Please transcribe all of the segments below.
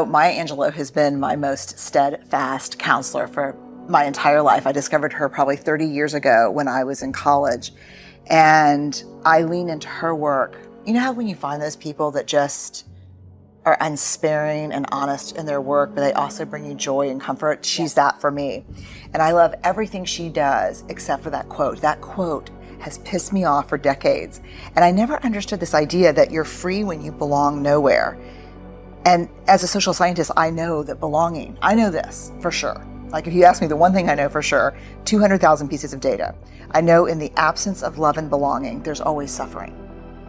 Maya Angelou has been my most steadfast counselor for my entire life. I discovered her probably 30 years ago when I was in college, and I lean into her work. You know how when you find those people that just are unsparing and honest in their work, but they also bring you joy and comfort? She's that for me. And I love everything she does except for that quote. That quote has pissed me off for decades. And I never understood this idea that you're free when you belong nowhere. And as a social scientist, I know that belonging, I know this for sure. Like if you ask me the one thing I know for sure, 200,000 pieces of data. I know in the absence of love and belonging, there's always suffering.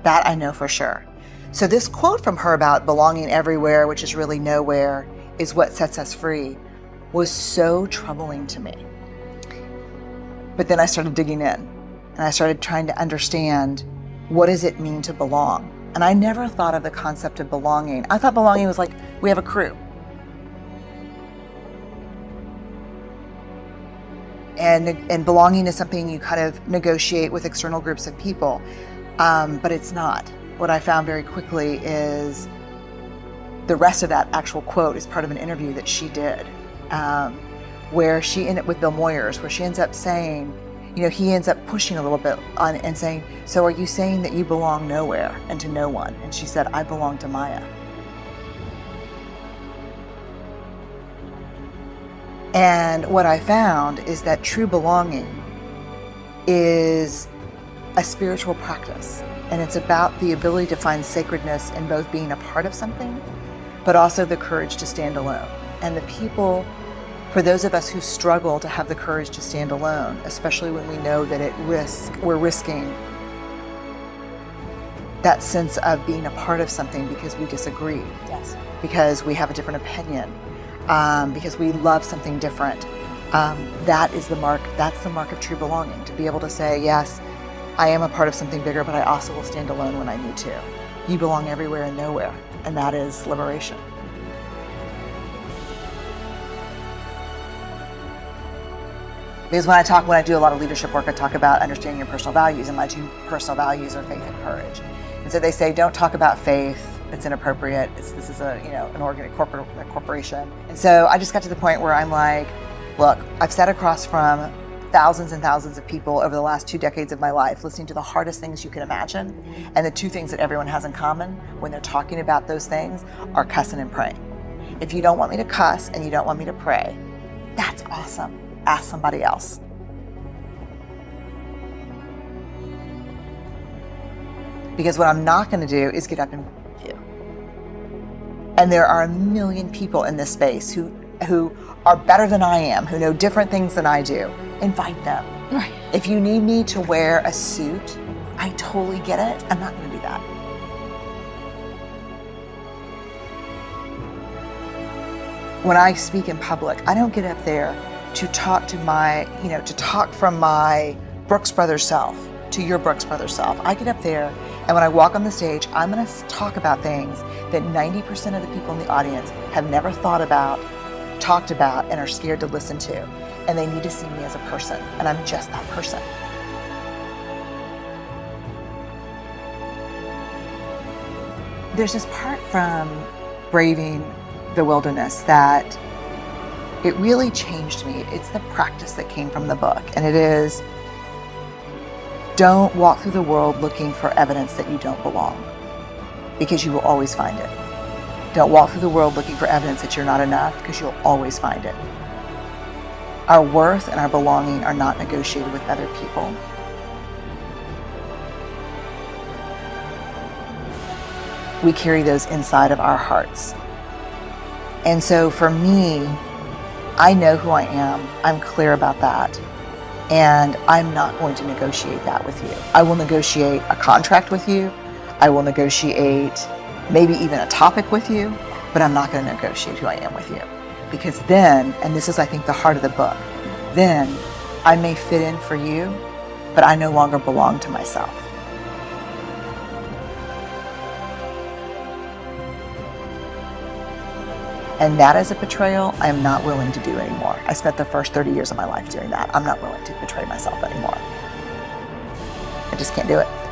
That I know for sure. So this quote from her about belonging everywhere, which is really nowhere, is what sets us free, was so troubling to me. But then I started digging in and I started trying to understand, what does it mean to belong? And I never thought of the concept of belonging. I thought belonging was like, we have a crew. And belonging is something you kind of negotiate with external groups of people, but it's not. What I found very quickly is the rest of that actual quote is part of an interview that she did, where she ended up with Bill Moyers, where she ends up saying, he ends up pushing a little bit on and saying, so are you saying that you belong nowhere and to no one? And she said, I belong to Maya. And what I found is that true belonging is a spiritual practice. And it's about the ability to find sacredness in both being a part of something, but also the courage to stand alone. And the people, for those of us who struggle to have the courage to stand alone, especially when we know that we're risking that sense of being a part of something because we disagree, yes, because we have a different opinion, because we love something different. That's the mark of true belonging, to be able to say, yes, I am a part of something bigger, but I also will stand alone when I need to. You belong everywhere and nowhere, and that is liberation. Because when I do a lot of leadership work, I talk about understanding your personal values, and my two personal values are faith and courage. And so they say, don't talk about faith. It's inappropriate. This is an corporation. And so I just got to the point where I'm like, look, I've sat across from thousands and thousands of people over the last 2 decades of my life, listening to the hardest things you can imagine. And the two things that everyone has in common when they're talking about those things are cussing and praying. If you don't want me to cuss and you don't want me to pray, that's awesome. Ask somebody else. Because what I'm not going to do is get up and you. And there are a million people in this space who are better than I am, who know different things than I do. Invite them. Right. If you need me to wear a suit, I totally get it. I'm not going to do that. When I speak in public, I don't get up there to talk from my Brooks Brothers self to your Brooks Brothers self. I get up there, and when I walk on the stage, I'm going to talk about things that 90% of the people in the audience have never thought about, talked about, and are scared to listen to. And they need to see me as a person, and I'm just that person. There's this part from Braving the Wilderness that it really changed me. It's the practice that came from the book, and it is, don't walk through the world looking for evidence that you don't belong, because you will always find it. Don't walk through the world looking for evidence that you're not enough, because you'll always find it. Our worth and our belonging are not negotiated with other people. We carry those inside of our hearts. And so for me, I know who I am. I'm clear about that. And I'm not going to negotiate that with you. I will negotiate a contract with you. I will negotiate maybe even a topic with you, but I'm not going to negotiate who I am with you. Because then, and this is I think the heart of the book, then I may fit in for you, but I no longer belong to myself. And that is a betrayal I am not willing to do anymore. I spent the first 30 years of my life doing that. I'm not willing to betray myself anymore. I just can't do it.